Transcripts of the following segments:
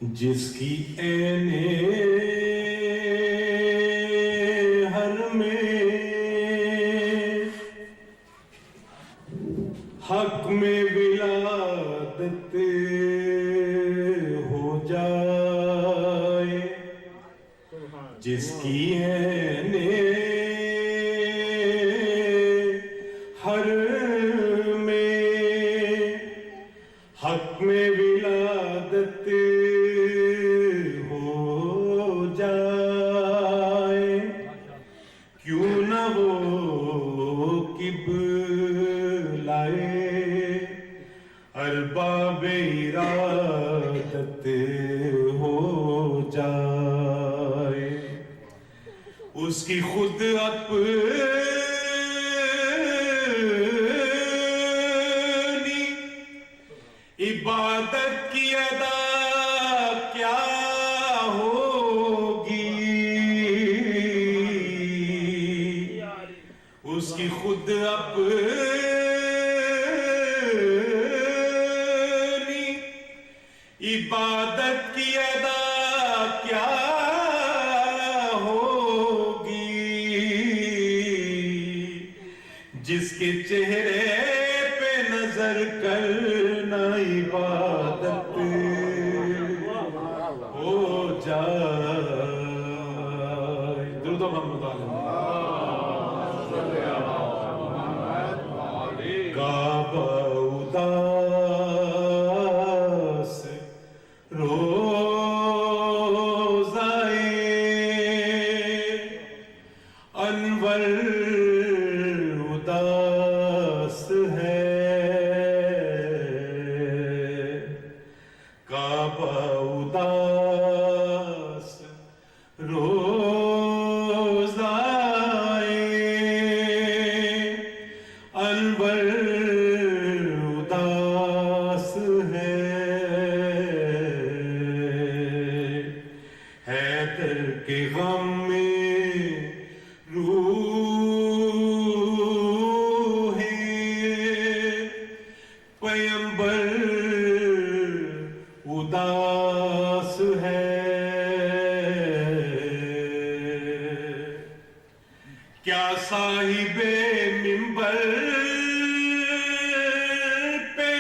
جس کی عین ہر میں حق میں ولادت ہو جائے، جس کی عین ہر میں حق میں ولادت ہو جائے، کیوں نہ وہ قبلۂ ارباب ارادت ہو جائے، اس کی خود اپنی عبادت کی ادا کیا ہوگی، اس کی خود اپنی عبادت کی ادا کیا ہوگی، جس کے چہرے پہ نظر کرنا عبادت ہو جائے۔ درود و محمد کعبہ اداس روزائے انور اداس ہے، کعبہ اداس روزائے انور اداس ہے، حیدر کے غم میں روح پیمبر اداس ہے، کیا صاحب منبر پہ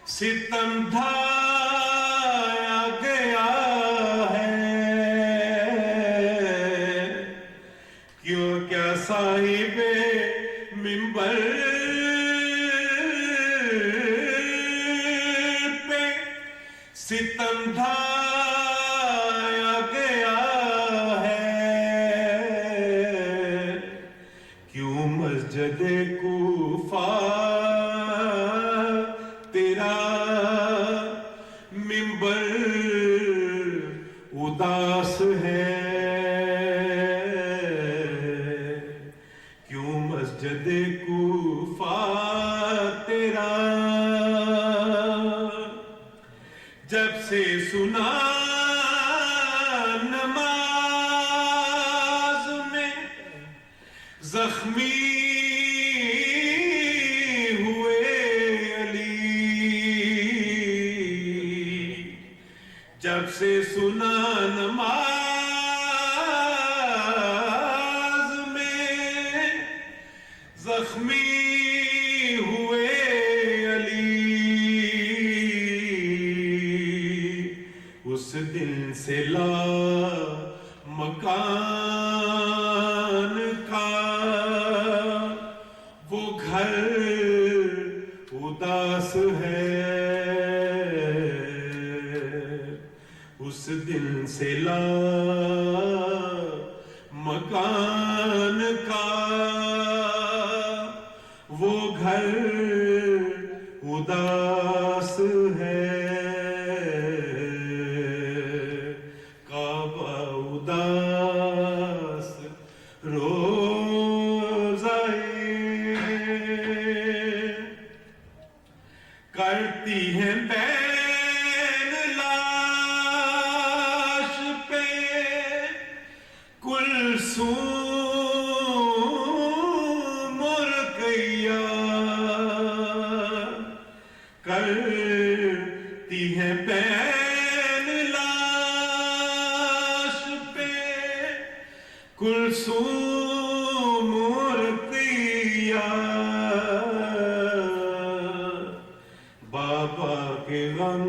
ستم ڈھایا گیا ہے، کیوں کیا صاحب منبر پہ ستم ڈھایا گیا ہے، کیوں مسجد کوفہ تیرا منبر اداس ہے، کیوں مسجد کوفہ تیرا جب سے سنا نماز میں زخمی ہوئے علی، جب سے سنا نماز میں زخمی ہوئے علی، اس دن سے لا مکان کا وہ گھر اداس ہے، اس دن سے لا مکان کا وہ گھر اداس ہے، کعبہ اداس روزائے کرتی ہے بین لاش پہ کلثوم اور رقیہ، کرتی ہے پین لاش پہ کلثوم رقیہ بابا کے غم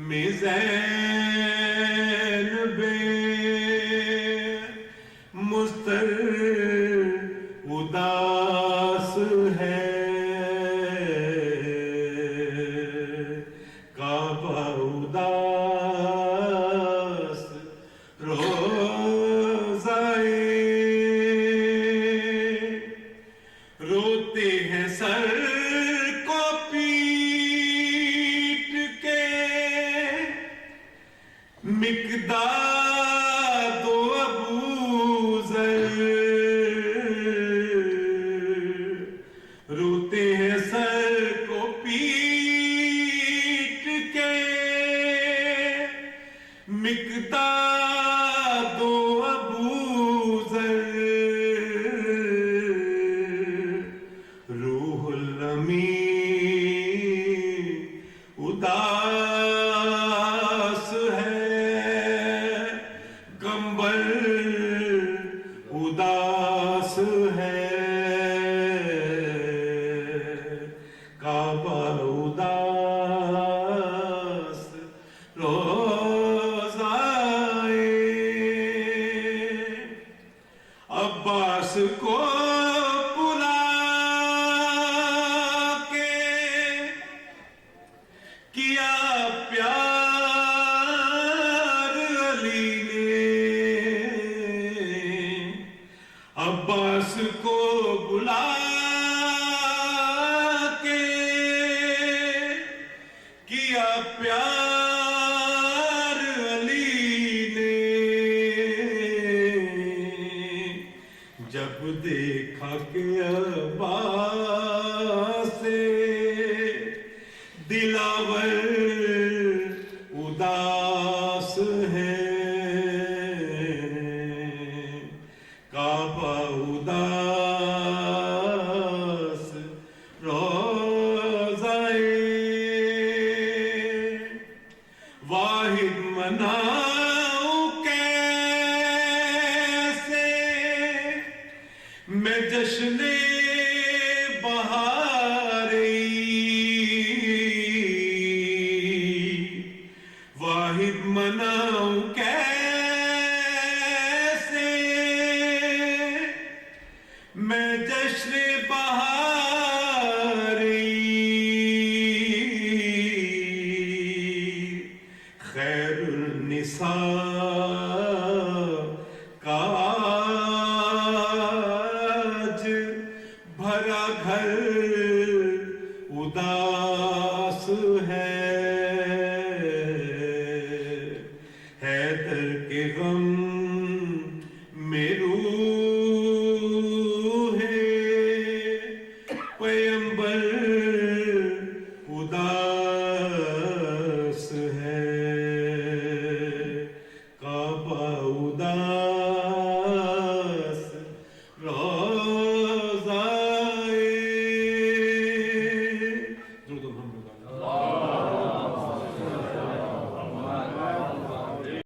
میں زینب مضطر اداس ہے کعبہ اداس روزائے روتے ہیں سر کو پیٹ کے مقداد و ابو ذر روتے ہیں سر کو پیٹ کے مقداد و ابو ذر روح الامین اداس ہے کمبل اداس ہے کعبہ اداس روزائے عباس کو بلا کے کیا پیار علی نے عباس کو بلا کے کیا پیار علی نے جب دیکھا کہ عباس سے دلاور اداس ہے کعبہ اداس روزائے واحد مناؤں کیسے میں جشن بہاری واحد مناؤں کیسے میں جشن بہاری خیر النساء کا آج بھرا گھر اداس ہے